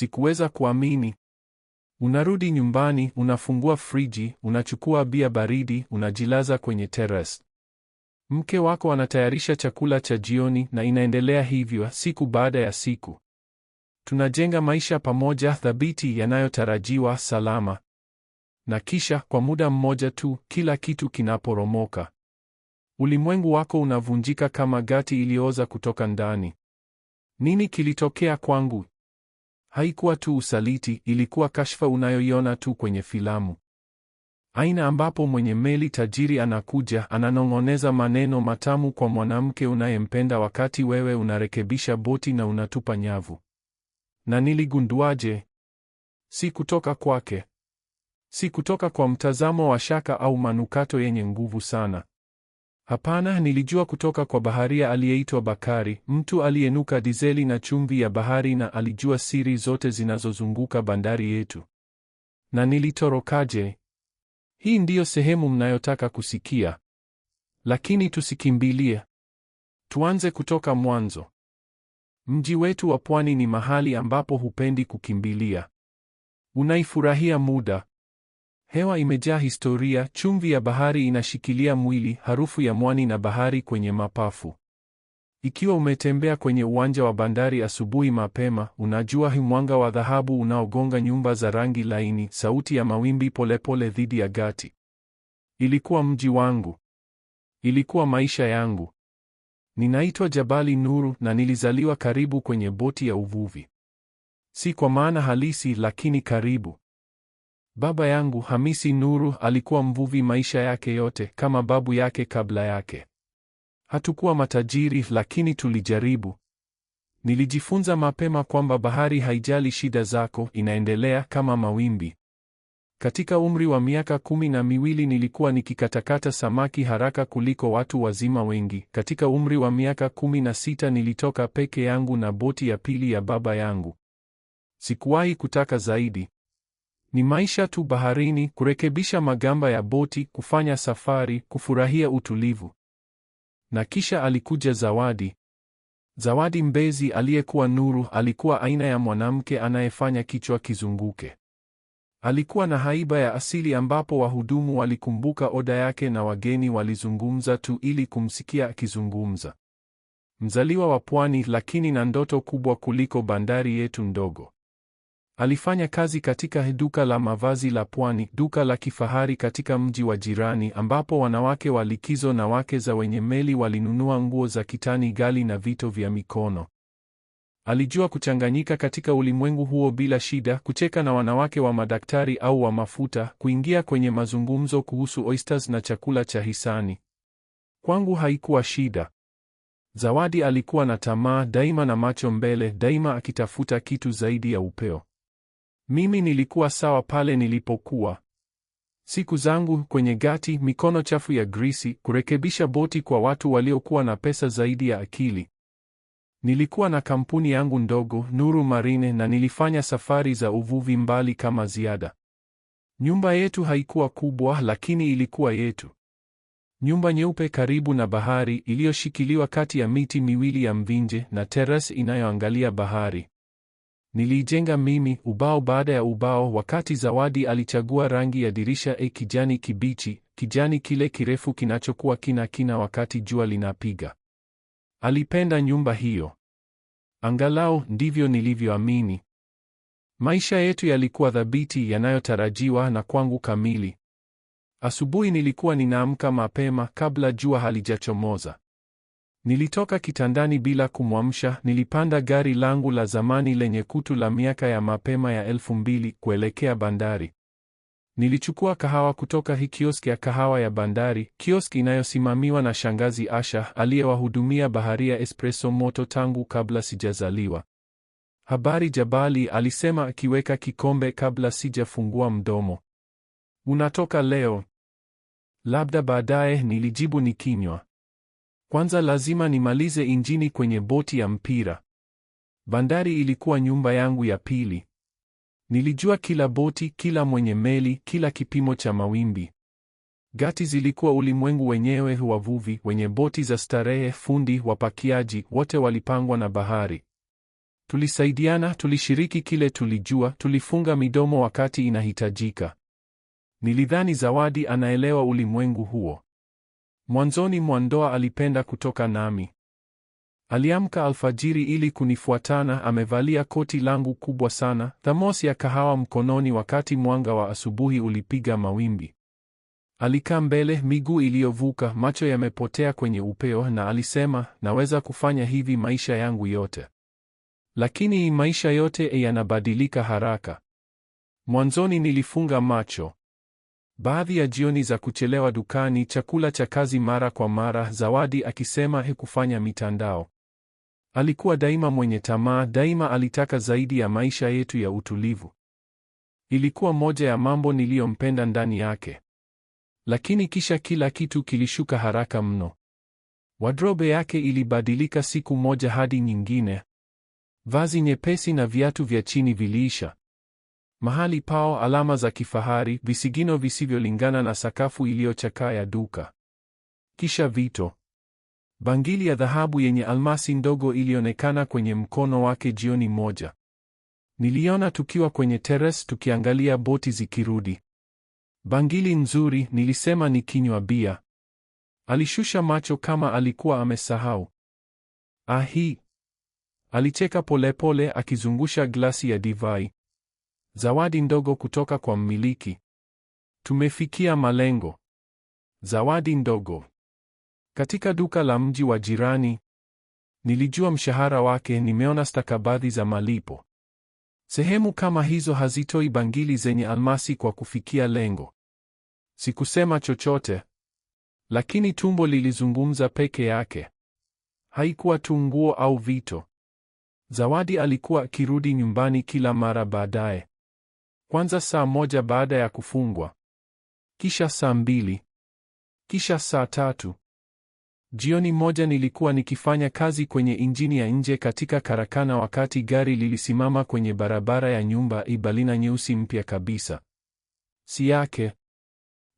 Sikuweza kuamini. Unarudi nyumbani, unafungua friji, unachukua bia baridi, unajilaza kwenye terrace. Mke wako anatayarisha chakula cha jioni na inaendelea hivyo siku baada ya siku. Tunajenga maisha pamoja thabiti yanayotarajiwa salama. Na kisha kwa muda mmoja tu kila kitu kinaporomoka. Ulimwengu wako unavunjika kama gati iliyooza kutoka ndani. Nini kilitokea kwangu? Haikuwa tu usaliti, ilikuwa kashfa unayoiona tu kwenye filamu. Aina ambapo mwenye meli tajiri anakuja, ananong'oneza maneno matamu kwa mwanamke unayempenda wakati wewe unarekebisha boti na unatupa nyavu. Na niligunduaje? Si kutoka kwake. Si kutoka kwa mtazamo wa shaka au manukato yenye nguvu sana. Hapana, nilijua kutoka kwa baharia aliyeitwa Bakari, mtu aliyenuka dizeli na chumvi ya bahari, na alijua siri zote zinazozunguka bandari yetu. Na nilitorokaje? Hii ndiyo sehemu mnayotaka kusikia. Lakini tusikimbilie. Tuanze kutoka mwanzo. Mji wetu wa pwani ni mahali ambapo hupendi kukimbilia. Unaifurahia muda. Hewa imejaa historia, chumvi ya bahari inashikilia mwili, harufu ya mwani na bahari kwenye mapafu. Ikiwa umetembea kwenye uwanja wa bandari asubuhi mapema, unajua mwanga wa dhahabu unaogonga nyumba za rangi laini, sauti ya mawimbi polepole dhidi ya gati. Ilikuwa mji wangu. Ilikuwa maisha yangu. Ninaitwa Jabali Nuru na nilizaliwa karibu kwenye boti ya uvuvi. Si kwa maana halisi, lakini karibu. Baba yangu Hamisi Nuru alikuwa mvuvi maisha yake yote, kama babu yake kabla yake. Hatukuwa matajiri, lakini tulijaribu. Nilijifunza mapema kwamba bahari haijali shida zako, inaendelea kama mawimbi. Katika umri wa miaka 12 nilikuwa nikikatakata samaki haraka kuliko watu wazima wengi. Katika umri wa miaka 16 nilitoka peke yangu na boti ya pili ya baba yangu. Sikuwahi kutaka zaidi. Ni maisha tu baharini, kurekebisha magamba ya boti, kufanya safari, kufurahia utulivu. Na kisha alikuja Zawadi. Zawadi Mbezi aliyekuwa Nuru alikuwa aina ya mwanamke anayefanya kichwa kizunguke. Alikuwa na haiba ya asili ambapo wahudumu walikumbuka oda yake na wageni walizungumza tu ili kumsikia akizungumza. Mzaliwa wa pwani, lakini na ndoto kubwa kuliko bandari yetu ndogo. Alifanya kazi katika duka la mavazi la pwani, duka la kifahari katika mji wa jirani, ambapo wanawake wa likizo na wake za wenye meli walinunua nguo za kitani ghali na vito vya mikono. Alijua kuchanganyika katika ulimwengu huo bila shida, kucheka na wanawake wa madaktari au wa mafuta, kuingia kwenye mazungumzo kuhusu oysters na chakula cha hisani. Kwangu haikuwa shida. Zawadi alikuwa na tamaa, daima na macho mbele, daima akitafuta kitu zaidi ya upeo. Mimi nilikuwa sawa pale nilipokuwa. Siku zangu kwenye gati, mikono chafu ya grisi, kurekebisha boti kwa watu waliokuwa na pesa zaidi ya akili. Nilikuwa na kampuni yangu ndogo, Nuru Marine, na nilifanya safari za uvuvi mbali kama ziada. Nyumba yetu haikuwa kubwa, lakini ilikuwa yetu. Nyumba nyeupe karibu na bahari, iliyoshikiliwa kati ya miti miwili ya mvinje na terrace inayoangalia bahari. Niliijenga mimi, ubao baada ya ubao, wakati Zawadi alichagua rangi ya dirisha kijani kibichi, kijani kile kirefu kinachokuwa kina wakati jua linapiga. Alipenda nyumba hiyo. Angalau ndivyo nilivyoamini. Maisha yetu yalikuwa thabiti, yanayotarajiwa na kwangu kamili. Asubuhi nilikuwa ninaamka mapema kabla jua halijachomoza. Nilitoka kitandani bila kumwamsha, nilipanda gari langu la zamani lenye kutu la miaka ya mapema ya 2000 kuelekea bandari. Nilichukua kahawa kutoka kioski ya kahawa ya bandari, kioski inayosimamiwa na shangazi Asha, aliyewahudumia baharia espresso moto tangu kabla sijazaliwa. Habari Jabali, alisema akiweka kikombe kabla sijafungua mdomo. Unatoka leo? Labda baadaye, nilijibu nikinywa. Kwanza lazima nimalize injini kwenye boti ya mpira. Bandari ilikuwa nyumba yangu ya pili. Nilijua kila boti, kila mwenye meli, kila kipimo cha mawimbi. Gati zilikuwa ulimwengu wenyewe, wavuvi, wenye boti za starehe, fundi, wapakiaji, wote walipangwa na bahari. Tulisaidiana, tulishiriki kile tulijua, tulifunga midomo wakati inahitajika. Nilidhani Zawadi anaelewa ulimwengu huo. Mwanzoni mwa ndoa alipenda kutoka nami. Aliamka alfajiri ili kunifuatana, amevalia koti langu kubwa sana, thermos ya kahawa mkononi wakati mwanga wa asubuhi ulipiga mawimbi. Alikaa mbele, miguu iliyovuka, macho yamepotea kwenye upeo, na alisema, naweza kufanya hivi maisha yangu yote. Lakini maisha yote yanabadilika haraka. Mwanzoni nilifunga macho. Baadhi ya jioni za kuchelewa dukani, chakula cha kazi mara kwa mara, Zawadi akisema kufanya mitandao. Alikuwa daima mwenye tamaa, daima alitaka zaidi ya maisha yetu ya utulivu. Ilikuwa moja ya mambo niliyompenda ndani yake. Lakini kisha kila kitu kilishuka haraka mno. Wardrobe yake ilibadilika siku moja hadi nyingine. Vazi nyepesi na viatu vya chini viliisha. Mahali pao alama za kifahari, visigino visivyolingana na sakafu iliyochakaa ya duka. Kisha vito. Bangili ya dhahabu yenye almasi ndogo ilionekana kwenye mkono wake jioni moja. Niliona tukiwa kwenye terrace tukiangalia boti zikirudi. Bangili nzuri, nilisema nikinywa bia. Alishusha macho kama alikuwa amesahau. Ahi. Alicheka polepole akizungusha glasi ya divai. Zawadi ndogo kutoka kwa mmiliki. Tumefikia malengo. Zawadi ndogo. Katika duka la mji wa jirani. Nilijua mshahara wake, nimeona stakabadhi za malipo. Sehemu kama hizo hazitoi bangili zenye almasi kwa kufikia lengo. Sikusema chochote. Lakini tumbo lilizungumza peke yake. Haikuwa tu nguo au vito. Zawadi alikuwa akirudi nyumbani kila mara baadaye. Kwanza saa moja baada ya kufungwa. Kisha saa 2. Kisha saa 3. Jioni moja nilikuwa nikifanya kazi kwenye injini ya nje katika karakana wakati gari lilisimama kwenye barabara ya nyumba Ibalina nyeusi mpya kabisa. Si yake.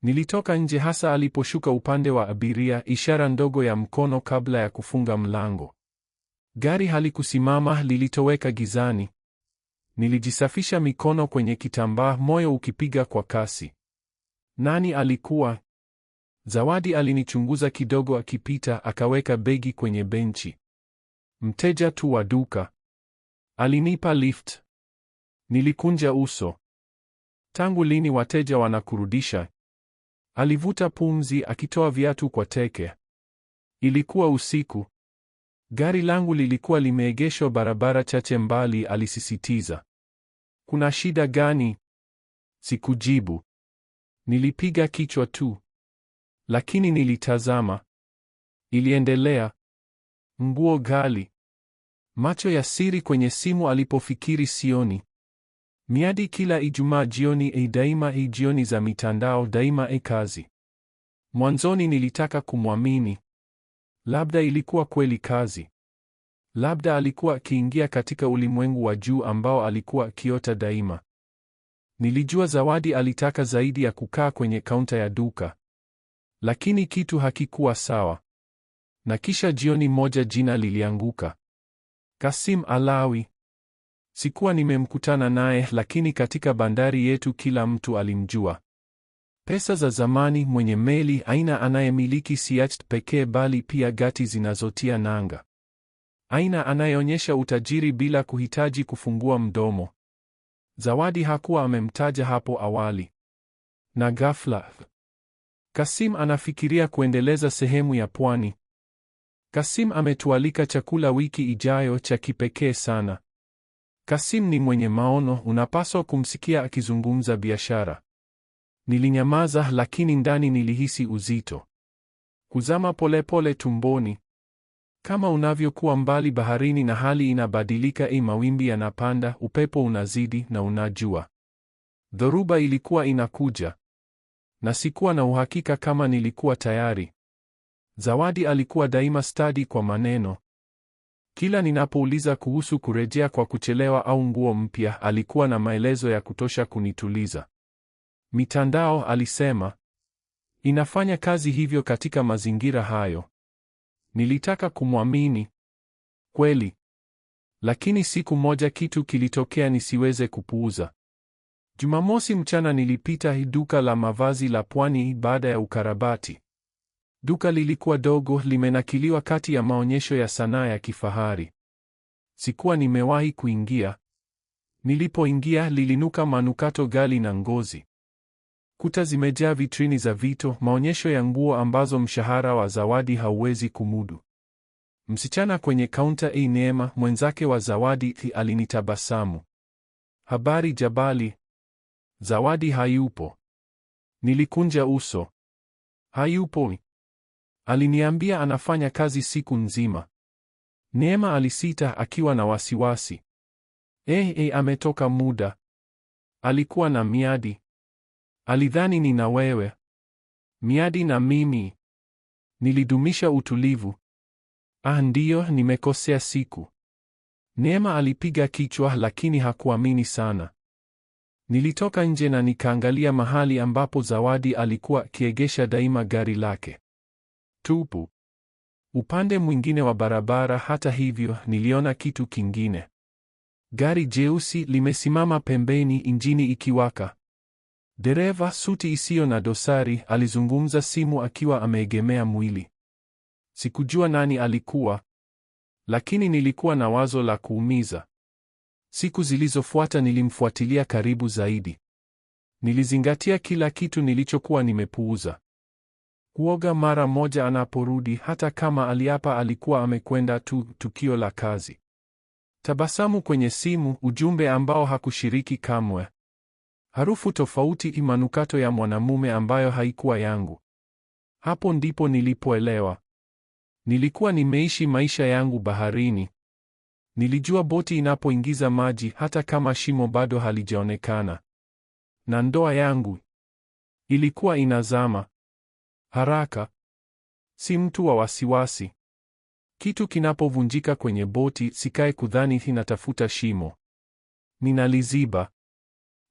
Nilitoka nje hasa aliposhuka upande wa abiria, ishara ndogo ya mkono kabla ya kufunga mlango. Gari halikusimama, lilitoweka gizani. Nilijisafisha mikono kwenye kitambaa, moyo ukipiga kwa kasi. Nani alikuwa? Zawadi alinichunguza kidogo akipita, akaweka begi kwenye benchi. Mteja tu wa duka. Alinipa lift. Nilikunja uso. Tangu lini wateja wanakurudisha? Alivuta pumzi akitoa viatu kwa teke. Ilikuwa usiku. Gari langu lilikuwa limeegeshwa barabara chache mbali, alisisitiza. Kuna shida gani? Sikujibu. Nilipiga kichwa tu. Lakini nilitazama. Iliendelea. Nguo ghali. Macho ya siri kwenye simu alipofikiri sioni. Miadi kila Ijumaa jioni, daima jioni za mitandao, daima kazi. Mwanzoni nilitaka kumwamini. Labda ilikuwa kweli kazi. Labda alikuwa akiingia katika ulimwengu wa juu ambao alikuwa akiota daima. Nilijua Zawadi alitaka zaidi ya kukaa kwenye kaunta ya duka. Lakini kitu hakikuwa sawa. Na kisha jioni moja jina lilianguka. Kasim Alawi. Sikuwa nimemkutana naye, lakini katika bandari yetu kila mtu alimjua. Pesa za zamani, mwenye meli, aina anayemiliki si yacht pekee bali pia gati zinazotia nanga. Aina anayeonyesha utajiri bila kuhitaji kufungua mdomo. Zawadi hakuwa amemtaja hapo awali. Na ghafla, Kasim anafikiria kuendeleza sehemu ya pwani. Kasim ametualika chakula wiki ijayo cha kipekee sana. Kasim ni mwenye maono, unapaswa kumsikia akizungumza biashara. Nilinyamaza, lakini ndani nilihisi uzito. Kuzama polepole tumboni. Kama unavyokuwa mbali baharini na hali inabadilika, mawimbi yanapanda, upepo unazidi na unajua. Dhoruba ilikuwa inakuja. Na sikuwa na uhakika kama nilikuwa tayari. Zawadi alikuwa daima stadi kwa maneno. Kila ninapouliza kuhusu kurejea kwa kuchelewa au nguo mpya, alikuwa na maelezo ya kutosha kunituliza. Mitandao, alisema, inafanya kazi hivyo katika mazingira hayo. Nilitaka kumwamini. Kweli. Lakini siku moja kitu kilitokea nisiweze kupuuza. Jumamosi mchana nilipita duka la mavazi la Pwani baada ya ukarabati. Duka lilikuwa dogo, limenakiliwa kati ya maonyesho ya sanaa ya kifahari. Sikuwa nimewahi kuingia. Nilipoingia lilinuka manukato ghali na ngozi. Kuta zimejaa vitrini za vito, maonyesho ya nguo ambazo mshahara wa Zawadi hauwezi kumudu. Msichana kwenye kaunta, Neema, mwenzake wa Zawadi, alinitabasamu. Habari Jabali? Zawadi hayupo. Nilikunja uso. Hayupo? Aliniambia anafanya kazi siku nzima. Neema alisita akiwa na wasiwasi. Ametoka muda. Alikuwa na miadi. Alidhani nina wewe. Miadi na mimi. Nilidumisha utulivu. Ndiyo, nimekosea siku. Neema alipiga kichwa lakini hakuamini sana. Nilitoka nje na nikaangalia mahali ambapo Zawadi alikuwa akiegesha daima gari lake. Tupu. Upande mwingine wa barabara, hata hivyo, niliona kitu kingine. Gari jeusi limesimama pembeni, injini ikiwaka. Dereva, suti isiyo na dosari, alizungumza simu akiwa ameegemea mwili. Sikujua nani alikuwa, lakini nilikuwa na wazo la kuumiza. Siku zilizofuata nilimfuatilia karibu zaidi. Nilizingatia kila kitu nilichokuwa nimepuuza. Kuoga mara moja anaporudi, hata kama aliapa alikuwa amekwenda tu tukio la kazi. Tabasamu kwenye simu, ujumbe ambao hakushiriki kamwe. Harufu tofauti, manukato ya mwanamume ambayo haikuwa yangu. Hapo ndipo nilipoelewa. Nilikuwa nimeishi maisha yangu baharini. Nilijua boti inapoingiza maji, hata kama shimo bado halijaonekana. Na ndoa yangu ilikuwa inazama haraka. Si mtu wa wasiwasi. Kitu kinapovunjika kwenye boti, sikae kudhani ninatafuta shimo. Ninaliziba.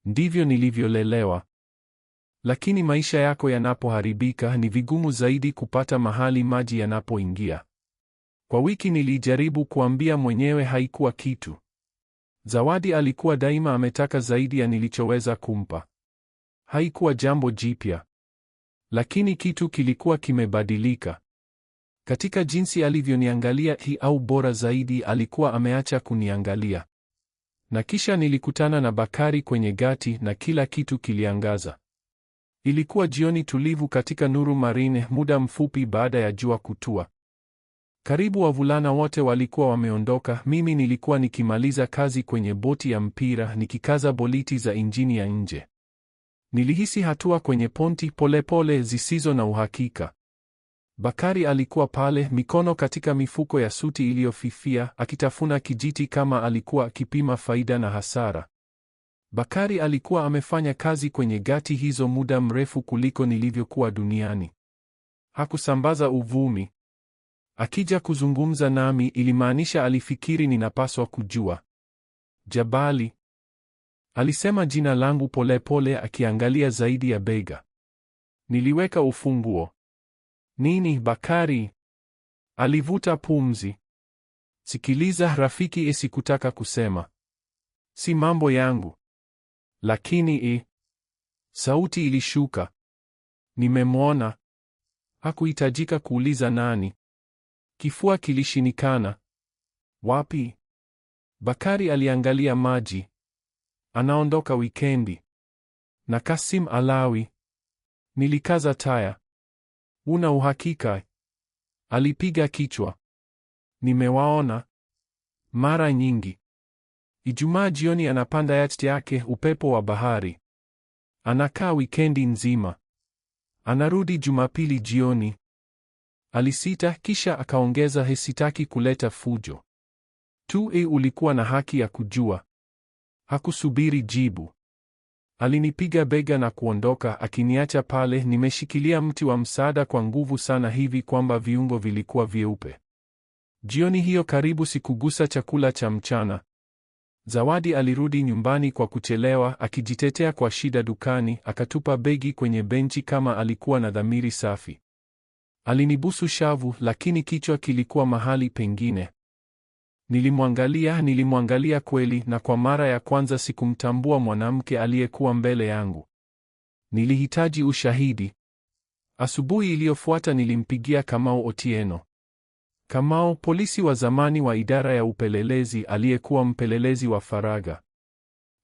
Ndivyo nilivyolelewa. Lakini maisha yako yanapoharibika, ni vigumu zaidi kupata mahali maji yanapoingia. Kwa wiki nilijaribu kuambia mwenyewe haikuwa kitu. Zawadi alikuwa daima ametaka zaidi ya nilichoweza kumpa. Haikuwa jambo jipya. Lakini kitu kilikuwa kimebadilika. Katika jinsi alivyoniangalia, au bora zaidi, alikuwa ameacha kuniangalia. Na kisha nilikutana na Bakari kwenye gati na kila kitu kiliangaza. Ilikuwa jioni tulivu katika Nuru Marine, muda mfupi baada ya jua kutua. Karibu wavulana wote walikuwa wameondoka, mimi nilikuwa nikimaliza kazi kwenye boti ya mpira, nikikaza boliti za injini ya nje. Nilihisi hatua kwenye ponti polepole zisizo na uhakika. Bakari alikuwa pale, mikono katika mifuko ya suti iliyofifia, akitafuna kijiti kama alikuwa akipima faida na hasara. Bakari alikuwa amefanya kazi kwenye gati hizo muda mrefu kuliko nilivyokuwa duniani. Hakusambaza uvumi. Akija kuzungumza nami, ilimaanisha alifikiri ninapaswa kujua. Jabali. Alisema jina langu polepole, akiangalia zaidi ya bega. Niliweka ufunguo. Nini, Bakari? Alivuta pumzi. Sikiliza rafiki, sikutaka kusema. Si mambo yangu. Lakini sauti ilishuka. Nimemwona. Hakuhitajika kuuliza nani. Kifua kilishinikana. Wapi? Bakari aliangalia maji. Anaondoka wikendi. Na Kasim Alawi. Nilikaza taya. Una uhakika? Alipiga kichwa. Nimewaona mara nyingi. Ijumaa jioni anapanda yacht yake, upepo wa bahari. Anakaa wikendi nzima. Anarudi Jumapili jioni. Alisita kisha akaongeza, sitaki kuleta fujo. Ulikuwa na haki ya kujua. Hakusubiri jibu. Alinipiga bega na kuondoka, akiniacha pale nimeshikilia mti wa msaada kwa nguvu sana hivi kwamba viungo vilikuwa vyeupe. Jioni hiyo karibu sikugusa chakula cha mchana. Zawadi alirudi nyumbani kwa kuchelewa, akijitetea kwa shida dukani, akatupa begi kwenye benchi kama alikuwa na dhamiri safi. Alinibusu shavu, lakini kichwa kilikuwa mahali pengine. Nilimwangalia kweli, na kwa mara ya kwanza sikumtambua mwanamke aliyekuwa mbele yangu. Nilihitaji ushahidi. Asubuhi iliyofuata nilimpigia Kamau Otieno. Kamau, polisi wa zamani wa idara ya upelelezi aliyekuwa mpelelezi wa faragha.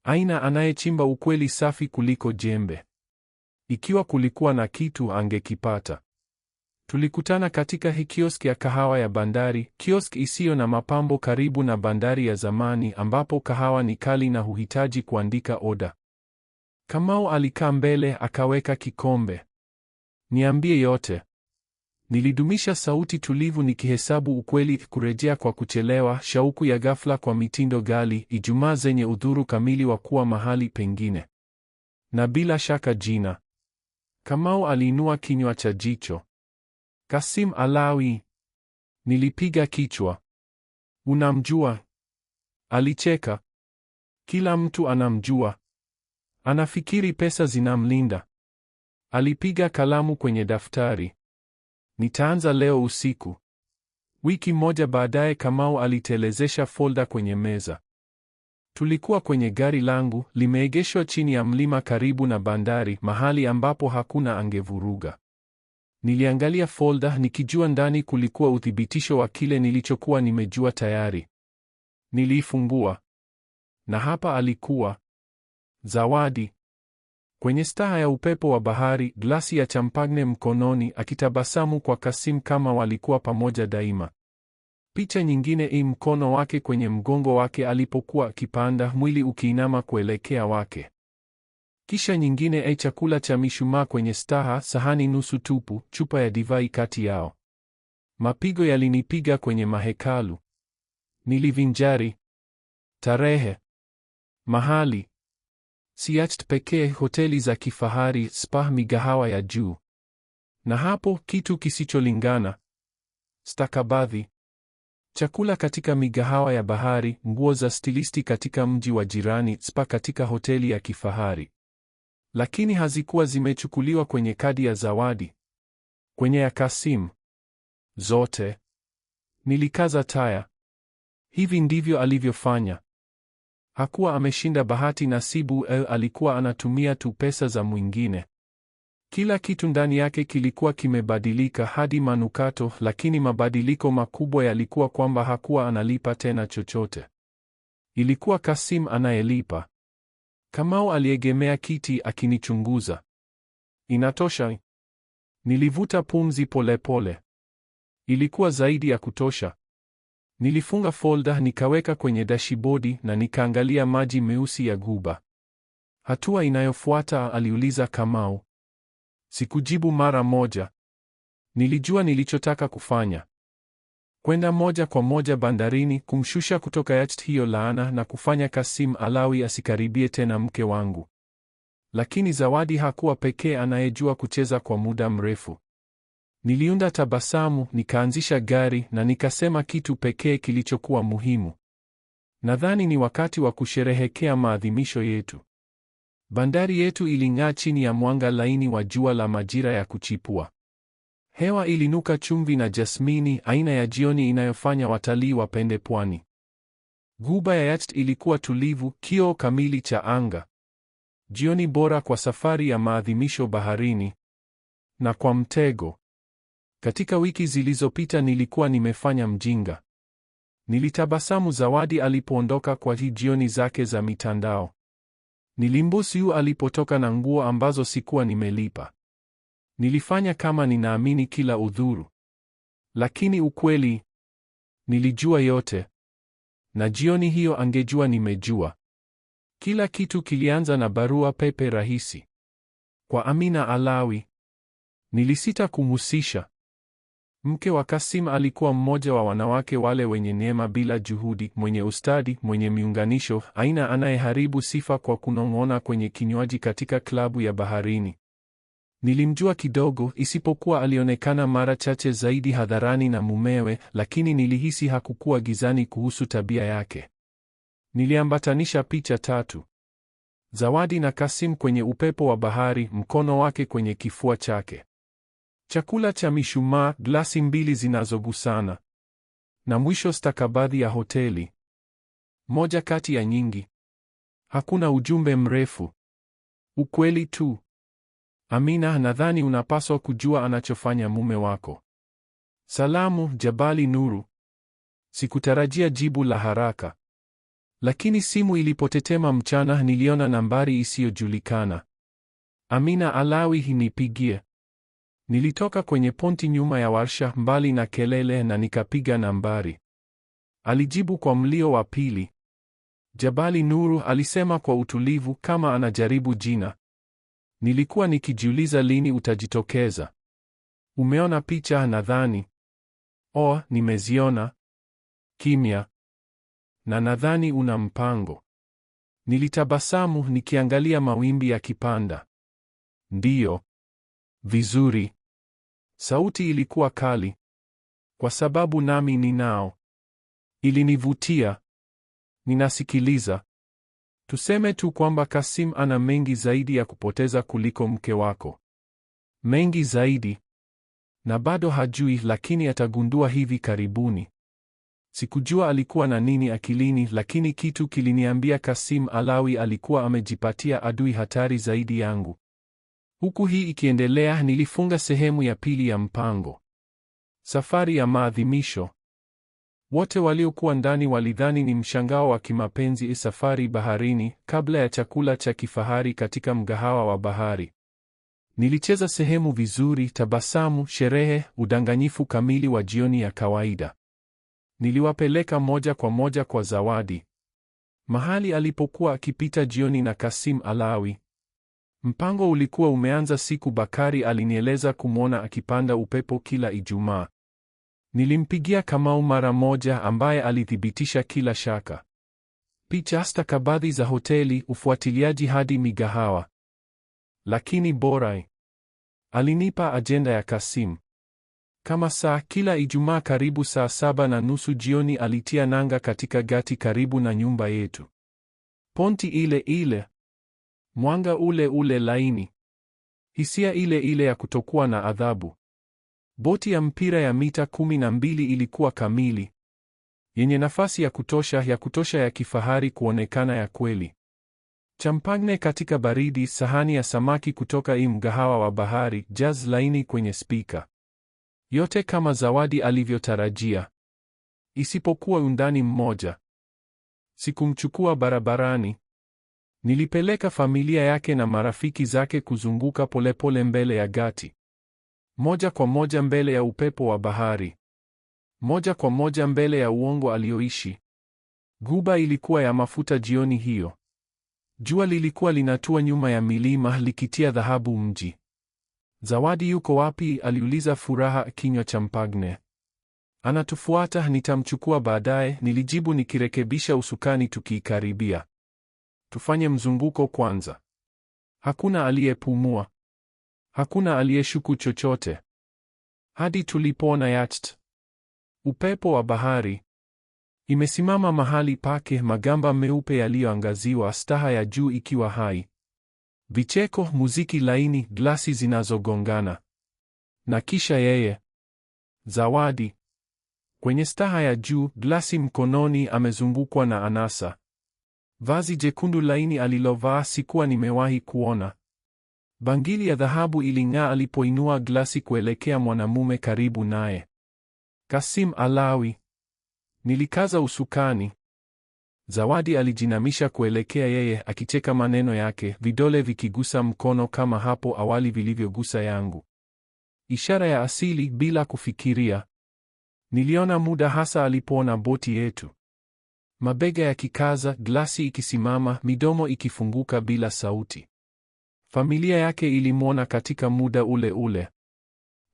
Aina anayechimba ukweli safi kuliko jembe. Ikiwa kulikuwa na kitu angekipata. Tulikutana katika kioski ya kahawa ya bandari, kioski isiyo na mapambo karibu na bandari ya zamani ambapo kahawa ni kali na huhitaji kuandika oda. Kamau alikaa mbele akaweka kikombe. Niambie yote. Nilidumisha sauti tulivu nikihesabu ukweli, kurejea kwa kuchelewa, shauku ya ghafla kwa mitindo ghali, Ijumaa zenye udhuru kamili wa kuwa mahali pengine. Na bila shaka jina. Kamau aliinua kinywa cha jicho. Kasim Alawi. Nilipiga kichwa. Unamjua? Alicheka. Kila mtu anamjua. Anafikiri pesa zinamlinda. Alipiga kalamu kwenye daftari. Nitaanza leo usiku. Wiki moja baadaye Kamau alitelezesha folda kwenye meza. Tulikuwa kwenye gari langu, limeegeshwa chini ya mlima karibu na bandari, mahali ambapo hakuna angevuruga. Niliangalia folda nikijua ndani kulikuwa uthibitisho wa kile nilichokuwa nimejua tayari. Niliifungua. Na hapa alikuwa. Zawadi. Kwenye staha ya upepo wa bahari, glasi ya champagne mkononi, akitabasamu kwa Kasim kama walikuwa pamoja daima. Picha nyingine mkono wake kwenye mgongo wake alipokuwa akipanda, mwili ukiinama kuelekea wake. Kisha nyingine chakula cha mishumaa kwenye staha, sahani nusu tupu, chupa ya divai kati yao. Mapigo yalinipiga kwenye mahekalu. Nilivinjari. Tarehe. Mahali. Si yacht pekee, hoteli za kifahari, spa, migahawa ya juu. Na hapo kitu kisicholingana. Stakabadhi. Chakula katika migahawa ya bahari, nguo za stilisti katika mji wa jirani, spa katika hoteli ya kifahari. Lakini hazikuwa zimechukuliwa kwenye kadi ya Zawadi. Kwenye ya Kasim. Zote. Nilikaza taya. Hivi ndivyo alivyofanya. Hakuwa ameshinda bahati nasibu, alikuwa anatumia tu pesa za mwingine. Kila kitu ndani yake kilikuwa kimebadilika hadi manukato, lakini mabadiliko makubwa yalikuwa kwamba hakuwa analipa tena chochote. Ilikuwa Kasim anayelipa. Kamau aliegemea kiti akinichunguza. Inatosha? Nilivuta pumzi polepole. Ilikuwa zaidi ya kutosha. Nilifunga folda, nikaweka kwenye dashibodi na nikaangalia maji meusi ya Ghuba. Hatua inayofuata? Aliuliza Kamau. Sikujibu mara moja. Nilijua nilichotaka kufanya. Kwenda moja kwa moja bandarini, kumshusha kutoka yacht hiyo laana, na kufanya Kasim Alawi asikaribie tena mke wangu. Lakini Zawadi hakuwa pekee anayejua kucheza kwa muda mrefu. Niliunda tabasamu, nikaanzisha gari na nikasema kitu pekee kilichokuwa muhimu. Nadhani ni wakati wa kusherehekea maadhimisho yetu. Bandari yetu iling'aa chini ya mwanga laini wa jua la majira ya kuchipua. Hewa ilinuka chumvi na jasmini, aina ya jioni inayofanya watalii wapende pwani. Ghuba ya yacht ilikuwa tulivu, kioo kamili cha anga. Jioni bora kwa safari ya maadhimisho baharini. Na kwa mtego. Katika wiki zilizopita nilikuwa nimefanya mjinga. Nilitabasamu Zawadi alipoondoka kwa jioni zake za mitandao. Nilimbusu alipotoka na nguo ambazo sikuwa nimelipa. Nilifanya kama ninaamini kila udhuru. Lakini ukweli, nilijua yote. Na jioni hiyo angejua nimejua. Kila kitu kilianza na barua pepe rahisi. Kwa Amina Alawi. Nilisita kumhusisha. Mke wa Kasim alikuwa mmoja wa wanawake wale wenye neema bila juhudi, mwenye ustadi, mwenye miunganisho, aina anayeharibu sifa kwa kunong'ona kwenye kinywaji katika klabu ya baharini. Nilimjua kidogo, isipokuwa alionekana mara chache zaidi hadharani na mumewe, lakini nilihisi hakukuwa gizani kuhusu tabia yake. Niliambatanisha picha tatu. Zawadi na Kasim kwenye upepo wa bahari, mkono wake kwenye kifua chake. Chakula cha mishumaa, glasi mbili zinazogusana. Na mwisho stakabadhi ya hoteli. Moja kati ya nyingi. Hakuna ujumbe mrefu. Ukweli tu. Amina, nadhani unapaswa kujua anachofanya mume wako. Salamu, Jabali Nuru. Sikutarajia jibu la haraka. Lakini simu ilipotetema mchana, niliona nambari isiyojulikana. Amina Alawi, nipigie. Nilitoka kwenye ponti nyuma ya warsha, mbali na kelele, na nikapiga nambari. Alijibu kwa mlio wa pili. Jabali Nuru, alisema kwa utulivu, kama anajaribu jina. Nilikuwa nikijiuliza lini utajitokeza. Umeona picha nadhani? Oh, nimeziona. Kimya. Na nadhani una mpango. Nilitabasamu nikiangalia mawimbi yakipanda. Ndiyo. Vizuri. Sauti ilikuwa kali. Kwa sababu nami ninao. Ilinivutia. Ninasikiliza. Tuseme tu kwamba Kasim ana mengi zaidi ya kupoteza kuliko mke wako. Mengi zaidi. Na bado hajui, lakini atagundua hivi karibuni. Sikujua alikuwa na nini akilini, lakini kitu kiliniambia Kasim Alawi alikuwa amejipatia adui hatari zaidi yangu. Huku hii ikiendelea, nilifunga sehemu ya pili ya mpango. Safari ya maadhimisho. Wote waliokuwa ndani walidhani ni mshangao wa kimapenzi, safari baharini, kabla ya chakula cha kifahari katika mgahawa wa bahari. Nilicheza sehemu vizuri, tabasamu, sherehe, udanganyifu kamili wa jioni ya kawaida. Niliwapeleka moja kwa moja kwa Zawadi, mahali alipokuwa akipita jioni na Kasim Alawi. Mpango ulikuwa umeanza siku Bakari alinieleza kumwona akipanda upepo kila Ijumaa. Nilimpigia Kamau mara moja, ambaye alithibitisha kila shaka. Picha, stakabadhi za hoteli, ufuatiliaji hadi migahawa. Lakini bora, alinipa ajenda ya Kasim. Kama saa, kila Ijumaa karibu saa 7:30 jioni alitia nanga katika gati karibu na nyumba yetu. Ponti ile ile. Mwanga ule ule laini. Hisia ile ile ya kutokuwa na adhabu. Boti ya mpira ya mita 12 ilikuwa kamili. Yenye nafasi ya kutosha ya kifahari kuonekana ya kweli. Champagne katika baridi, sahani ya samaki kutoka mgahawa wa bahari, jazz laini kwenye spika. Yote kama Zawadi alivyotarajia. Isipokuwa undani mmoja. Sikumchukua barabarani. Nilipeleka familia yake na marafiki zake kuzunguka polepole mbele ya gati. Moja kwa moja mbele ya upepo wa bahari. Moja kwa moja mbele ya uongo alioishi. Guba ilikuwa ya mafuta jioni hiyo. Jua lilikuwa linatua nyuma ya milima likitia dhahabu mji. Zawadi yuko wapi? Aliuliza Furaha, kinywa champagne. Anatufuata, nitamchukua baadaye, nilijibu nikirekebisha usukani tukiikaribia. Tufanye mzunguko kwanza. Hakuna aliyepumua. Hakuna aliyeshuku chochote. Hadi tulipoona yacht. Upepo wa bahari. Imesimama mahali pake, magamba meupe yaliyoangaziwa, staha ya juu ikiwa hai. Vicheko, muziki laini, glasi zinazogongana. Na kisha yeye. Zawadi. Kwenye staha ya juu, glasi mkononi, amezungukwa na anasa. Vazi jekundu laini alilovaa sikuwa nimewahi kuona. Bangili ya dhahabu iling'aa alipoinua glasi kuelekea mwanamume karibu naye. Kasim Alawi. Nilikaza usukani. Zawadi alijinamisha kuelekea yeye, akicheka maneno yake, vidole vikigusa mkono kama hapo awali vilivyogusa yangu. Ishara ya asili bila kufikiria. Niliona muda, hasa alipoona boti yetu. Mabega yakikaza, glasi ikisimama, midomo ikifunguka bila sauti. Familia yake ilimwona katika muda ule ule.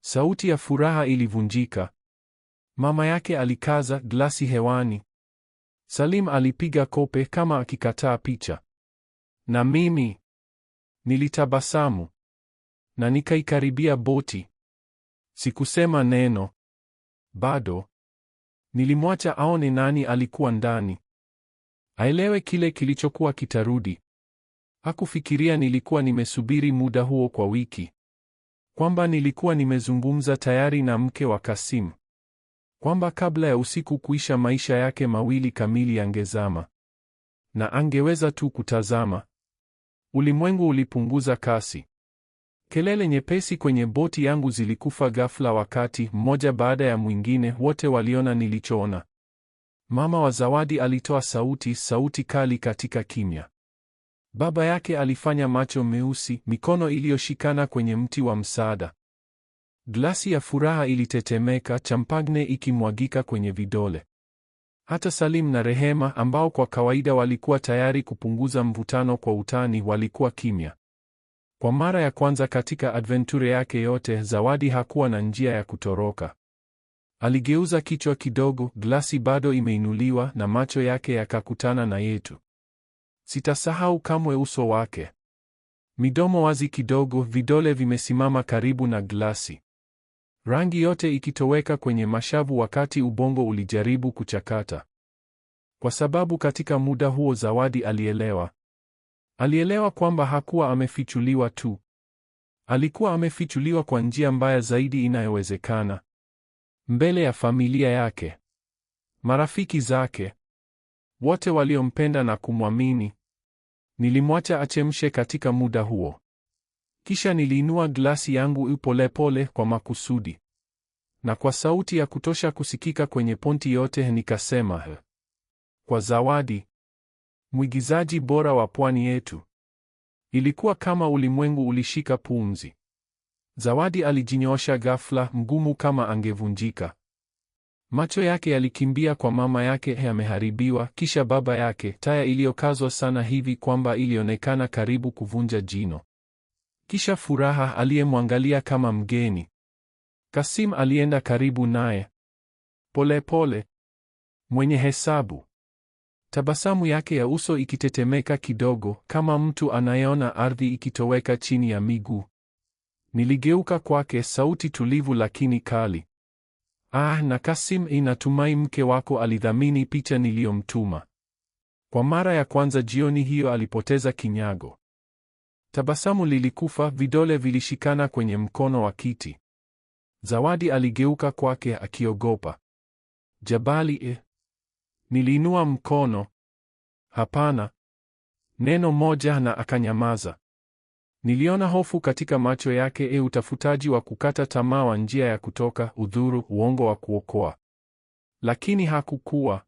Sauti ya Furaha ilivunjika. Mama yake alikaza, glasi hewani. Salim alipiga kope kama akikataa picha. Na mimi nilitabasamu na nikaikaribia boti. Sikusema neno. Bado. Nilimwacha aone nani alikuwa ndani. Aelewe kile kilichokuwa kitarudi. Hakufikiria nilikuwa nimesubiri muda huo kwa wiki. Kwamba nilikuwa nimezungumza tayari na mke wa Kasim. kwamba kabla ya usiku kuisha maisha yake mawili kamili yangezama. Na angeweza tu kutazama. Ulimwengu ulipunguza kasi. Kelele nyepesi kwenye boti yangu zilikufa ghafla wakati, mmoja baada ya mwingine, wote waliona nilichoona. Mama wa Zawadi alitoa sauti kali katika kimya. Baba yake alifanya macho meusi, mikono iliyoshikana kwenye mti wa msaada. Glasi ya furaha ilitetemeka, champagne ikimwagika kwenye vidole. Hata Salim na Rehema, ambao kwa kawaida walikuwa tayari kupunguza mvutano kwa utani, walikuwa kimya. Kwa mara ya kwanza katika adventure yake yote, Zawadi hakuwa na njia ya kutoroka. Aligeuza kichwa kidogo, glasi bado imeinuliwa, na macho yake yakakutana na yetu. Sitasahau kamwe uso wake. Midomo wazi kidogo, vidole vimesimama karibu na glasi. Rangi yote ikitoweka kwenye mashavu wakati ubongo ulijaribu kuchakata. Kwa sababu katika muda huo Zawadi alielewa. Alielewa kwamba hakuwa amefichuliwa tu. Alikuwa amefichuliwa kwa njia mbaya zaidi inayowezekana. Mbele ya familia yake, marafiki zake, wote waliompenda na kumwamini. Nilimwacha achemshe katika muda huo. Kisha niliinua glasi yangu polepole kwa makusudi. Na kwa sauti ya kutosha kusikika kwenye ponti yote nikasema, kwa Zawadi, mwigizaji bora wa pwani yetu. Ilikuwa kama ulimwengu ulishika pumzi. Zawadi alijinyoosha ghafla, mgumu kama angevunjika. Macho yake yalikimbia kwa mama yake, yameharibiwa, kisha baba yake, taya iliyokazwa sana hivi kwamba ilionekana karibu kuvunja jino. Kisha Furaha aliyemwangalia kama mgeni. Kasim alienda karibu naye. Polepole. Mwenye hesabu. Tabasamu yake ya uso ikitetemeka kidogo, kama mtu anayeona ardhi ikitoweka chini ya miguu. Niligeuka kwake, sauti tulivu lakini kali. Na Kasim, inatumai mke wako alidhamini picha niliyomtuma. Kwa mara ya kwanza jioni hiyo alipoteza kinyago. Tabasamu lilikufa, vidole vilishikana kwenye mkono wa kiti. Zawadi aligeuka kwake akiogopa. Jabali, Niliinua mkono. Hapana. Neno moja na akanyamaza. Niliona hofu katika macho yake, utafutaji wa kukata tamaa wa njia ya kutoka, udhuru, uongo wa kuokoa. Lakini hakukuwa.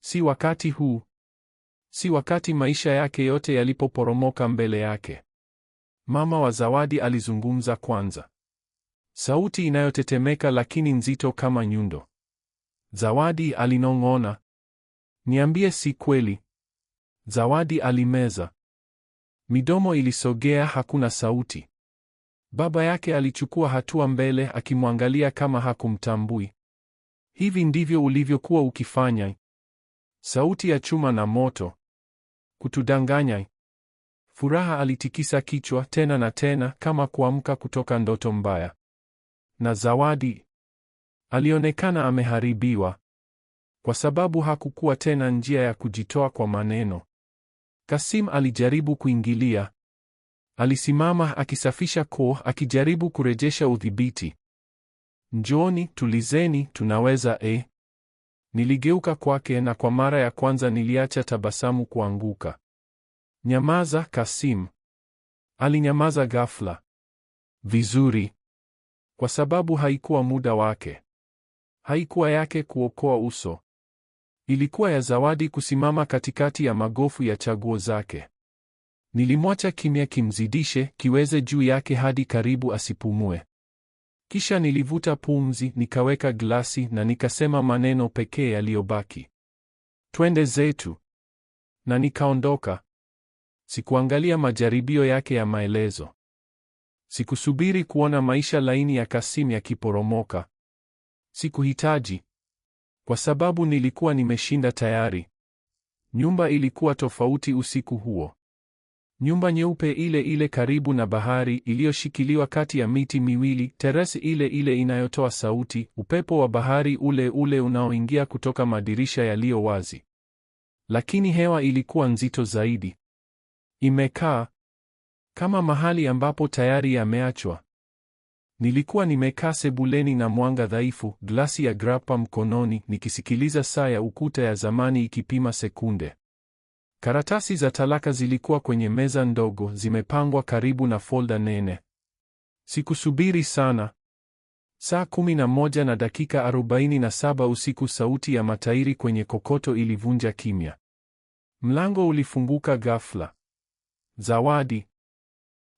Si wakati huu. Si wakati maisha yake yote yalipoporomoka mbele yake. Mama wa Zawadi alizungumza kwanza. Sauti inayotetemeka lakini nzito kama nyundo. Zawadi, alinong'ona. Niambie, si kweli? Zawadi alimeza. Midomo ilisogea, hakuna sauti. Baba yake alichukua hatua mbele, akimwangalia kama hakumtambui. Hivi ndivyo ulivyokuwa ukifanya? Sauti ya chuma na moto. Kutudanganya? Furaha alitikisa kichwa tena na tena, kama kuamka kutoka ndoto mbaya. Na Zawadi alionekana ameharibiwa, kwa sababu hakukuwa tena njia ya kujitoa kwa maneno. Kasim alijaribu kuingilia. Alisimama akisafisha koo, akijaribu kurejesha udhibiti. Njooni, tulizeni, tunaweza. Niligeuka kwake na kwa mara ya kwanza niliacha tabasamu kuanguka. Nyamaza, Kasim. Alinyamaza ghafla. Vizuri. Kwa sababu haikuwa muda wake. Haikuwa yake kuokoa uso. Ilikuwa ya Zawadi kusimama katikati ya magofu ya chaguo zake. Nilimwacha kimya kimzidishe, kiweze juu yake hadi karibu asipumue. Kisha nilivuta pumzi, nikaweka glasi na nikasema maneno pekee yaliyobaki. Twende zetu. Na nikaondoka. Sikuangalia majaribio yake ya maelezo. Sikusubiri kuona maisha laini ya Kasim yakiporomoka. Sikuhitaji. Kwa sababu nilikuwa nimeshinda tayari. Nyumba ilikuwa tofauti usiku huo. Nyumba nyeupe ile ile karibu na bahari, iliyoshikiliwa kati ya miti miwili, terasi ile ile inayotoa sauti, upepo wa bahari ule ule unaoingia kutoka madirisha yaliyo wazi. Lakini hewa ilikuwa nzito zaidi. Imekaa kama mahali ambapo tayari yameachwa. Nilikuwa nimekaa sebuleni na mwanga dhaifu, glasi ya grappa mkononi, nikisikiliza saa ya ukuta ya zamani ikipima sekunde. Karatasi za talaka zilikuwa kwenye meza ndogo, zimepangwa karibu na folda nene. Sikusubiri sana. Saa 11 na dakika 47 usiku, sauti ya matairi kwenye kokoto ilivunja kimya. Mlango ulifunguka ghafla. Zawadi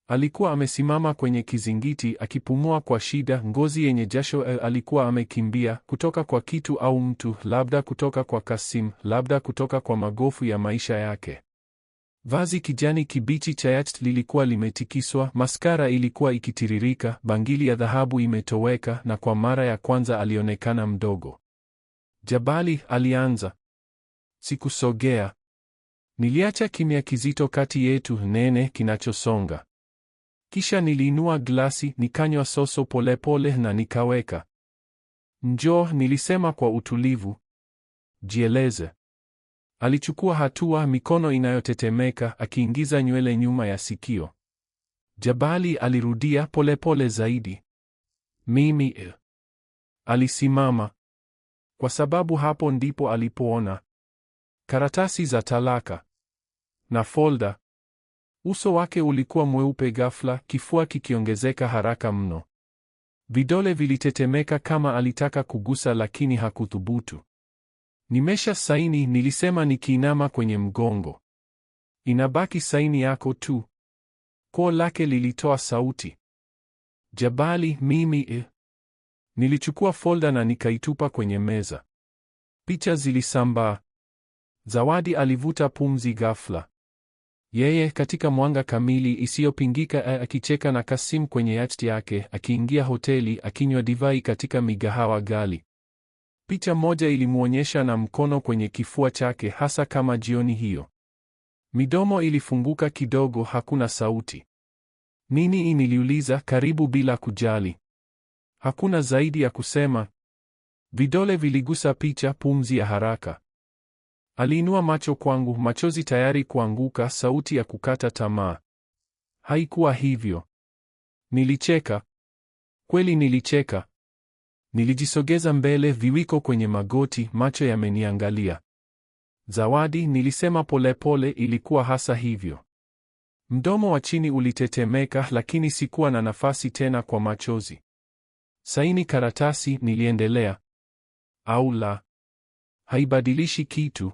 alikuwa amesimama kwenye kizingiti akipumua kwa shida, ngozi yenye jasho. Alikuwa amekimbia kutoka kwa kitu au mtu, labda kutoka kwa Kasim, labda kutoka kwa magofu ya maisha yake. Vazi kijani kibichi cha yacht lilikuwa limetikiswa, maskara ilikuwa ikitiririka, bangili ya dhahabu imetoweka, na kwa mara ya kwanza alionekana mdogo. Jabali, alianza. Sikusogea. Niliacha kimya kizito kati yetu, nene, kinachosonga. Kisha niliinua glasi, nikanywa soso polepole na nikaweka. Njoo, nilisema kwa utulivu. Jieleze. Alichukua hatua, mikono inayotetemeka, akiingiza nywele nyuma ya sikio. Jabali alirudia polepole zaidi. Mimi. Alisimama. Kwa sababu hapo ndipo alipoona karatasi za talaka na folda. Uso wake ulikuwa mweupe ghafla, kifua kikiongezeka haraka mno. Vidole vilitetemeka kama alitaka kugusa lakini hakuthubutu. Nimesha saini, nilisema nikiinama kwenye mgongo. Inabaki saini yako tu. Koo lake lilitoa sauti. Jabali, mimi. Nilichukua folda na nikaitupa kwenye meza. Picha zilisambaa. Zawadi alivuta pumzi ghafla. Yeye katika mwanga kamili isiyopingika, akicheka na Kasim kwenye yacht yake, akiingia hoteli, akinywa divai katika migahawa ghali. Picha moja ilimwonyesha na mkono kwenye kifua chake, hasa kama jioni hiyo. Midomo ilifunguka kidogo, hakuna sauti. Nini? Niliuliza, karibu bila kujali. Hakuna zaidi ya kusema. Vidole viligusa picha, pumzi ya haraka. Aliinua macho kwangu, machozi tayari kuanguka, sauti ya kukata tamaa. Haikuwa hivyo. Nilicheka. Kweli nilicheka. Nilijisogeza mbele, viwiko kwenye magoti, macho yameniangalia. Zawadi, nilisema polepole, ilikuwa hasa hivyo. Mdomo wa chini ulitetemeka, lakini sikuwa na nafasi tena kwa machozi. Saini karatasi, niliendelea. Au la. Haibadilishi kitu.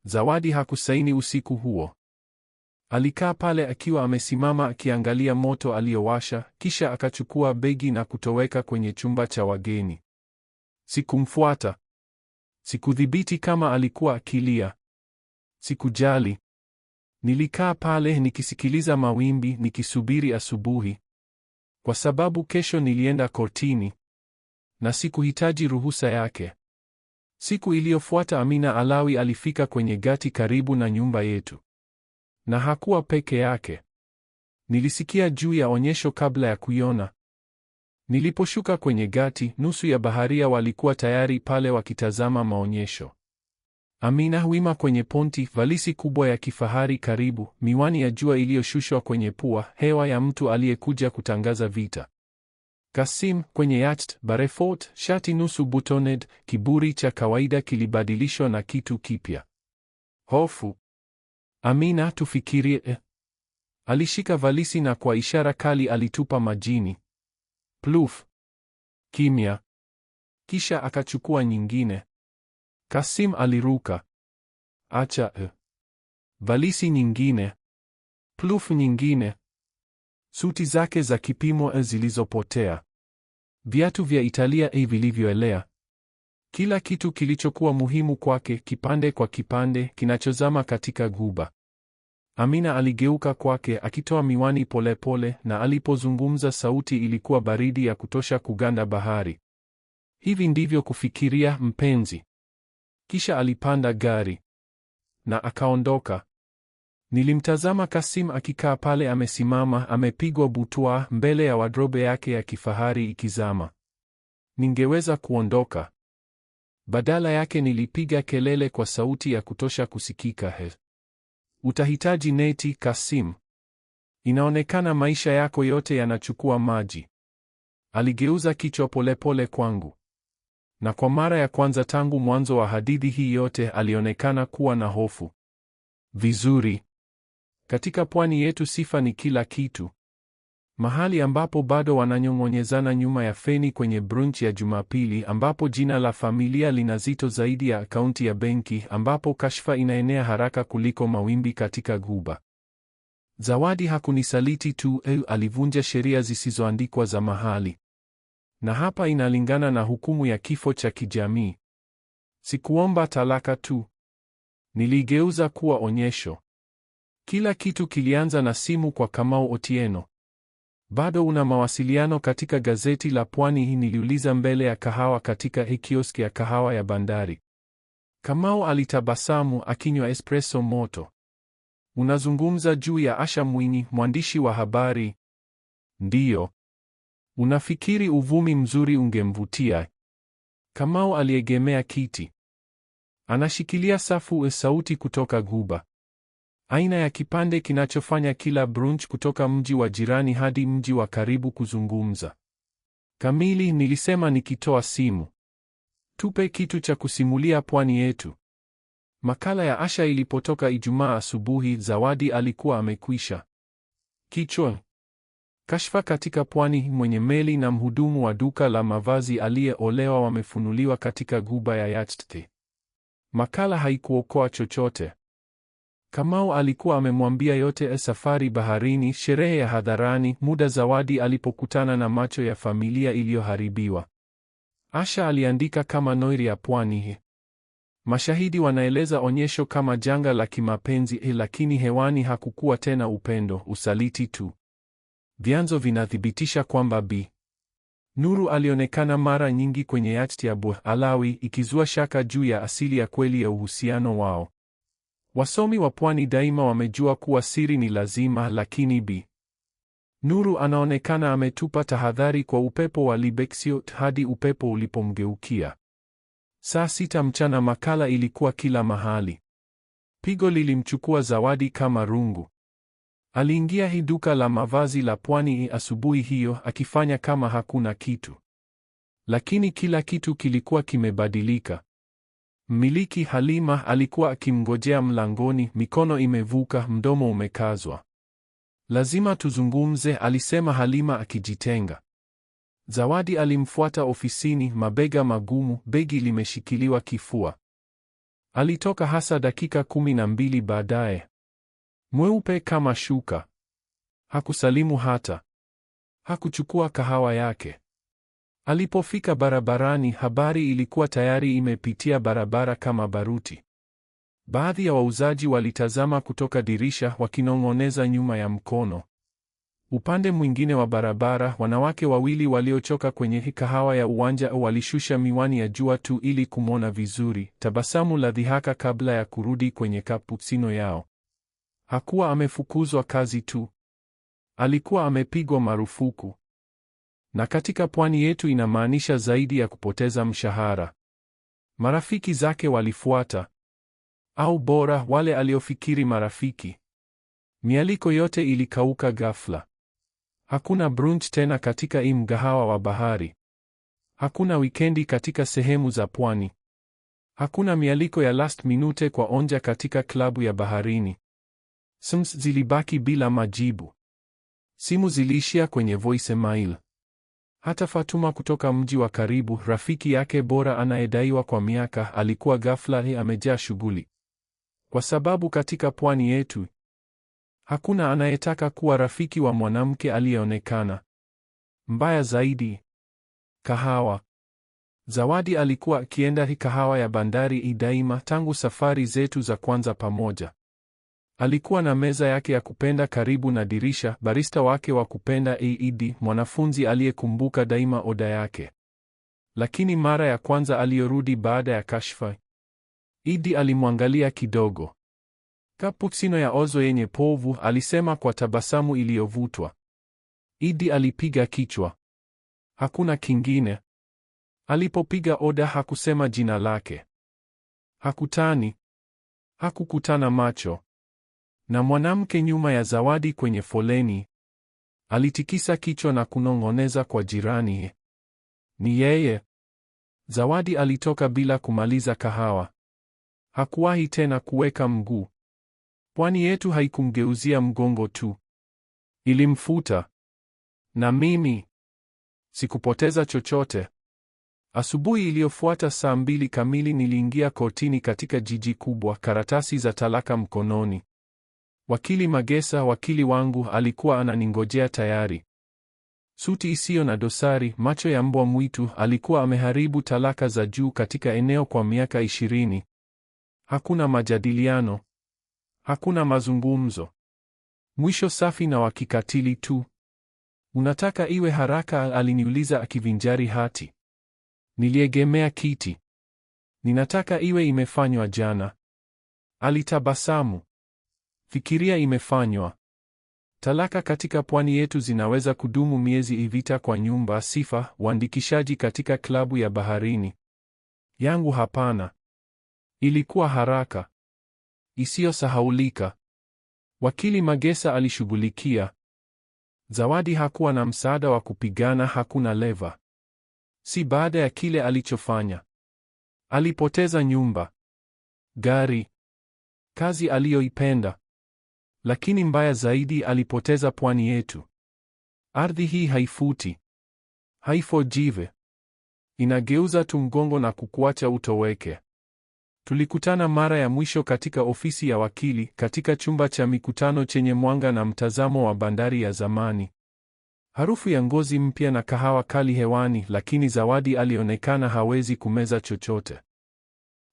Zawadi hakusaini usiku huo. Alikaa pale akiwa amesimama akiangalia moto aliyowasha, kisha akachukua begi na kutoweka kwenye chumba cha wageni. Sikumfuata. Sikudhibiti kama alikuwa akilia. Sikujali. Nilikaa pale nikisikiliza mawimbi, nikisubiri asubuhi. Kwa sababu kesho nilienda kortini. Na sikuhitaji ruhusa yake. Siku iliyofuata Amina Alawi alifika kwenye gati karibu na nyumba yetu. Na hakuwa peke yake. Nilisikia juu ya onyesho kabla ya kuiona. Niliposhuka kwenye gati, nusu ya baharia walikuwa tayari pale wakitazama maonyesho. Amina wima kwenye ponti, valisi kubwa ya kifahari karibu, miwani ya jua iliyoshushwa kwenye pua, hewa ya mtu aliyekuja kutangaza vita. Kasim kwenye yacht, barefoot, shati nusu buttoned, kiburi cha kawaida kilibadilishwa na kitu kipya. Hofu. Amina, tufikirie. Alishika valisi na kwa ishara kali alitupa majini. Pluf. Kimya. Kisha akachukua nyingine. Kasim aliruka. Acha. Valisi nyingine. Pluf nyingine. Suti zake za kipimo zilizopotea. Viatu vya Italia vilivyoelea. Kila kitu kilichokuwa muhimu kwake, kipande kwa kipande, kinachozama katika guba. Amina aligeuka kwake akitoa miwani polepole, na alipozungumza sauti ilikuwa baridi ya kutosha kuganda bahari. Hivi ndivyo kufikiria, mpenzi. Kisha alipanda gari na akaondoka. Nilimtazama Kasim akikaa pale amesimama, amepigwa butwaa, mbele ya wardrobe yake ya kifahari ikizama. Ningeweza kuondoka. Badala yake nilipiga kelele kwa sauti ya kutosha kusikika. Utahitaji neti, Kasim. Inaonekana maisha yako yote yanachukua maji. Aligeuza kichwa polepole kwangu. Na kwa mara ya kwanza tangu mwanzo wa hadithi hii yote alionekana kuwa na hofu. Vizuri. Katika pwani yetu sifa ni kila kitu. Mahali ambapo bado wananyong'onyezana nyuma ya feni kwenye brunch ya Jumapili, ambapo jina la familia lina zito zaidi ya akaunti ya benki, ambapo kashfa inaenea haraka kuliko mawimbi katika ghuba. Zawadi hakunisaliti tu, alivunja sheria zisizoandikwa za mahali. Na hapa inalingana na hukumu ya kifo cha kijamii. Sikuomba talaka tu. Niligeuza kuwa onyesho. Kila kitu kilianza na simu kwa Kamau Otieno. Bado una mawasiliano katika gazeti la Pwani hii? Niliuliza mbele ya kahawa katika kioski ya kahawa ya bandari. Kamau alitabasamu akinywa espresso moto. Unazungumza juu ya Asha Mwinyi, mwandishi wa habari? Ndiyo. Unafikiri uvumi mzuri ungemvutia? Kamau aliegemea kiti. Anashikilia safu sauti kutoka ghuba. Aina ya kipande kinachofanya kila brunch kutoka mji wa jirani hadi mji wa karibu kuzungumza. Kamili, nilisema nikitoa simu. Tupe kitu cha kusimulia pwani yetu. Makala ya Asha ilipotoka Ijumaa asubuhi, Zawadi alikuwa amekwisha. Kichwa: kashfa katika pwani, mwenye meli na mhudumu wa duka la mavazi aliyeolewa wamefunuliwa katika ghuba ya Yacht. Makala haikuokoa chochote. Kamau alikuwa amemwambia yote: safari baharini, sherehe ya hadharani, muda Zawadi alipokutana na macho ya familia iliyoharibiwa. Asha aliandika kama Noiri ya pwani. Mashahidi wanaeleza onyesho kama janga la kimapenzi, lakini hewani hakukuwa tena upendo, usaliti tu. Vyanzo vinathibitisha kwamba Bi Nuru alionekana mara nyingi kwenye yacht ya Bu Alawi, ikizua shaka juu ya asili ya kweli ya uhusiano wao. Wasomi wa pwani daima wamejua kuwa siri ni lazima, lakini Bi Nuru anaonekana ametupa tahadhari kwa upepo wa Libexio hadi upepo ulipomgeukia. Saa 6 mchana makala ilikuwa kila mahali. Pigo lilimchukua Zawadi kama rungu. Aliingia hii duka la mavazi la pwani asubuhi hiyo akifanya kama hakuna kitu. Lakini kila kitu kilikuwa kimebadilika. Mmiliki Halima alikuwa akimngojea mlangoni, mikono imevuka, mdomo umekazwa. Lazima tuzungumze, alisema Halima akijitenga. Zawadi alimfuata ofisini, mabega magumu, begi limeshikiliwa kifua. Alitoka hasa dakika 12 baadaye. Mweupe kama shuka. Hakusalimu hata. Hakuchukua kahawa yake. Alipofika barabarani, habari ilikuwa tayari imepitia barabara kama baruti. Baadhi ya wauzaji walitazama kutoka dirisha wakinong'oneza nyuma ya mkono. Upande mwingine wa barabara, wanawake wawili waliochoka kwenye kahawa ya uwanja walishusha miwani ya jua tu ili kumwona vizuri, tabasamu la dhihaka kabla ya kurudi kwenye cappuccino yao. Hakuwa amefukuzwa kazi tu. Alikuwa amepigwa marufuku. Na katika pwani yetu inamaanisha zaidi ya kupoteza mshahara. Marafiki zake walifuata. Au bora, wale aliofikiri marafiki. Mialiko yote ilikauka ghafla. Hakuna brunch tena katika mgahawa wa bahari. Hakuna wikendi katika sehemu za pwani. Hakuna mialiko ya last minute kwa onja katika klabu ya baharini. Sims zilibaki bila majibu. Simu ziliishia kwenye voicemail. Hata Fatuma kutoka mji wa karibu, rafiki yake bora anayedaiwa kwa miaka, alikuwa ghafla amejaa shughuli. Kwa sababu katika pwani yetu hakuna anayetaka kuwa rafiki wa mwanamke aliyeonekana. Mbaya zaidi, kahawa. Zawadi alikuwa akienda kahawa ya bandari daima tangu safari zetu za kwanza pamoja. Alikuwa na meza yake ya kupenda karibu na dirisha, barista wake wa kupenda Aid, mwanafunzi aliyekumbuka daima oda yake. Lakini mara ya kwanza aliyorudi baada ya kashfa, Idi alimwangalia kidogo. Cappuccino ya ozo yenye povu, alisema kwa tabasamu iliyovutwa. Idi alipiga kichwa. Hakuna kingine. Alipopiga oda hakusema jina lake. Hakutani. Hakukutana macho na mwanamke nyuma ya Zawadi kwenye foleni. Alitikisa kichwa na kunong'oneza kwa jirani, ni yeye. Zawadi alitoka bila kumaliza kahawa. Hakuwahi tena kuweka mguu. Pwani yetu haikumgeuzia mgongo tu, ilimfuta. Na mimi sikupoteza chochote. Asubuhi iliyofuata saa 2 kamili niliingia kotini katika jiji kubwa, karatasi za talaka mkononi. Wakili Magesa, wakili wangu, alikuwa ananingojea tayari. Suti isiyo na dosari, macho ya mbwa mwitu, alikuwa ameharibu talaka za juu katika eneo kwa miaka 20. Hakuna majadiliano. Hakuna mazungumzo. Mwisho safi na wa kikatili tu. Unataka iwe haraka? Aliniuliza akivinjari hati. Niliegemea kiti. Ninataka iwe imefanywa jana. Alitabasamu. Fikiria imefanywa. Talaka katika pwani yetu zinaweza kudumu miezi ivita kwa nyumba, sifa, uandikishaji katika klabu ya baharini. Yangu hapana. Ilikuwa haraka. Isiyosahaulika. Wakili Magesa alishughulikia. Zawadi hakuwa na msaada wa kupigana, hakuna leva. Si baada ya kile alichofanya. Alipoteza nyumba, gari, kazi aliyoipenda. Lakini mbaya zaidi, alipoteza pwani yetu. Ardhi hii haifuti. Haifojive. Inageuza tu mgongo na kukuacha utoweke. Tulikutana mara ya mwisho katika ofisi ya wakili, katika chumba cha mikutano chenye mwanga na mtazamo wa bandari ya zamani. Harufu ya ngozi mpya na kahawa kali hewani, lakini Zawadi alionekana hawezi kumeza chochote.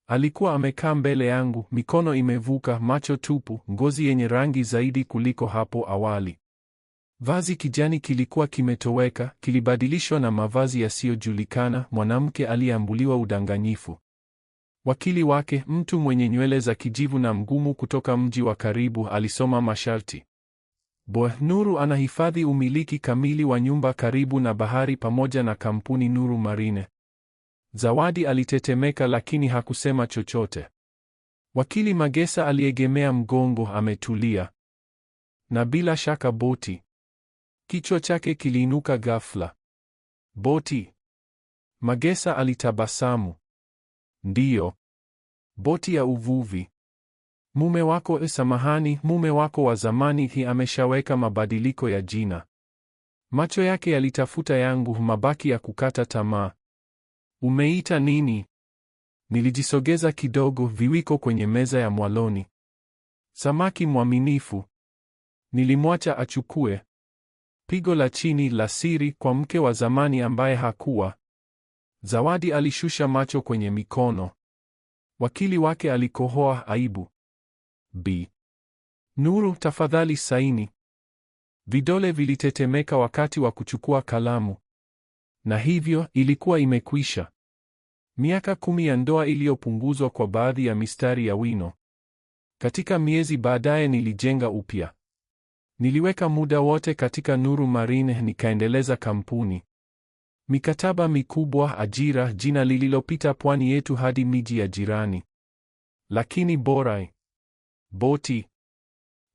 Alikuwa amekaa mbele yangu, mikono imevuka, macho tupu, ngozi yenye rangi zaidi kuliko hapo awali. Vazi kijani kilikuwa kimetoweka, kilibadilishwa na mavazi yasiyojulikana, mwanamke aliyeambuliwa udanganyifu. Wakili wake, mtu mwenye nywele za kijivu na mgumu kutoka mji wa karibu, alisoma masharti. Nuru anahifadhi umiliki kamili wa nyumba karibu na bahari pamoja na kampuni Nuru Marine. Zawadi alitetemeka lakini hakusema chochote. Wakili Magesa aliegemea mgongo, ametulia. Na bila shaka boti. Kichwa chake kiliinuka ghafla. Boti? Magesa alitabasamu. Ndiyo. Boti ya uvuvi. Mume wako, samahani, mume wako wa zamani ameshaweka mabadiliko ya jina. Macho yake yalitafuta yangu, mabaki ya kukata tamaa. Umeita nini? Nilijisogeza kidogo, viwiko kwenye meza ya mwaloni. Samaki mwaminifu. Nilimwacha achukue. Pigo la chini la siri kwa mke wa zamani ambaye hakuwa. Zawadi alishusha macho kwenye mikono. Wakili wake alikohoa aibu. Bi Nuru, tafadhali saini. Vidole vilitetemeka wakati wa kuchukua kalamu. Na hivyo, ilikuwa imekwisha. Miaka 10 ya ndoa iliyopunguzwa kwa baadhi ya mistari ya wino. Katika miezi baadaye nilijenga upya. Niliweka muda wote katika Nuru Marine, nikaendeleza kampuni. Mikataba mikubwa, ajira, jina lililopita pwani yetu hadi miji ya jirani. Lakini bora, boti.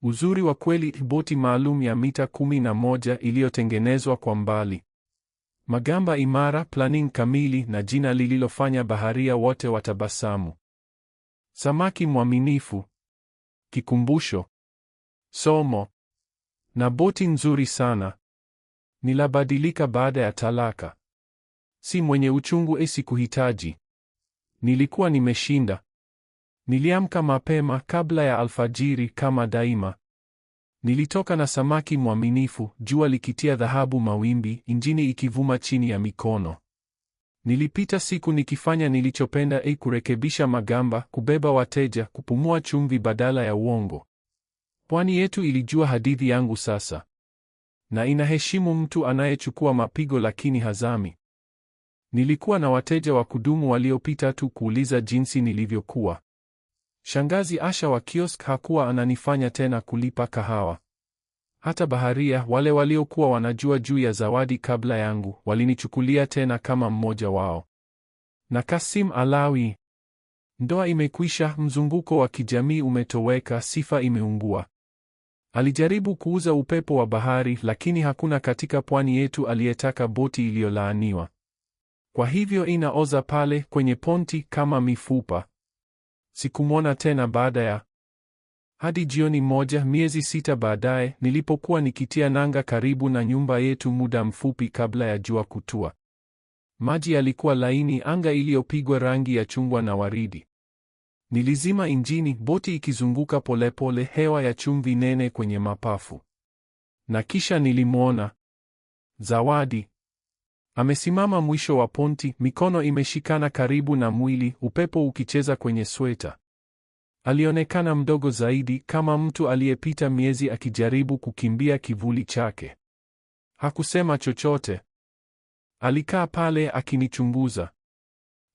Uzuri wa kweli, boti maalum ya mita 11 iliyotengenezwa kwa mbali. Magamba imara, planning kamili na jina lililofanya baharia wote watabasamu. Samaki mwaminifu. Kikumbusho. Somo. Na boti nzuri sana. Nilabadilika baada ya talaka. Si mwenye uchungu, sikuhitaji. Nilikuwa nimeshinda. Niliamka mapema kabla ya alfajiri kama daima. Nilitoka na samaki mwaminifu, jua likitia dhahabu mawimbi, injini ikivuma chini ya mikono. Nilipita siku nikifanya nilichopenda, kurekebisha magamba, kubeba wateja, kupumua chumvi badala ya uongo. Pwani yetu ilijua hadithi yangu sasa. Na inaheshimu mtu anayechukua mapigo lakini hazami. Nilikuwa na wateja wa kudumu waliopita tu kuuliza jinsi nilivyokuwa. Shangazi Asha wa kiosk hakuwa ananifanya tena kulipa kahawa. Hata baharia, wale waliokuwa wanajua juu ya Zawadi kabla yangu, walinichukulia tena kama mmoja wao. Na Kasim Alawi. Ndoa imekwisha, mzunguko wa kijamii umetoweka, sifa imeungua. Alijaribu kuuza upepo wa bahari, lakini hakuna katika pwani yetu aliyetaka boti iliyolaaniwa. Kwa hivyo inaoza pale kwenye ponti kama mifupa. Sikumwona tena baada ya hadi jioni moja, miezi 6 baadaye, nilipokuwa nikitia nanga karibu na nyumba yetu muda mfupi kabla ya jua kutua. Maji yalikuwa laini, anga iliyopigwa rangi ya chungwa na waridi. Nilizima injini, boti ikizunguka polepole, hewa ya chumvi nene kwenye mapafu. Na kisha nilimwona Zawadi. Amesimama mwisho wa ponti, mikono imeshikana karibu na mwili, upepo ukicheza kwenye sweta. Alionekana mdogo zaidi, kama mtu aliyepita miezi akijaribu kukimbia kivuli chake. Hakusema chochote. Alikaa pale akinichunguza,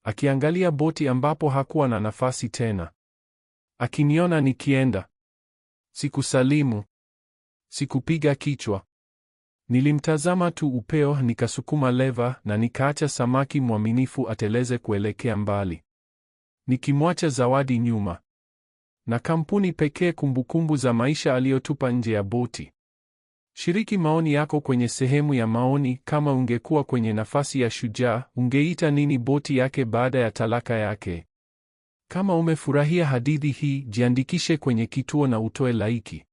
akiangalia boti ambapo hakuwa na nafasi tena. Akiniona nikienda. Sikusalimu. Sikupiga kichwa. Nilimtazama tu upeo, nikasukuma leva na nikaacha samaki mwaminifu ateleze kuelekea mbali, nikimwacha Zawadi nyuma na kampuni pekee kumbukumbu za maisha aliyotupa nje ya boti. Shiriki maoni yako kwenye sehemu ya maoni. Kama ungekuwa kwenye nafasi ya Shujaa, ungeita nini boti yake baada ya talaka yake? Kama umefurahia hadithi hii, jiandikishe kwenye kituo na utoe laiki.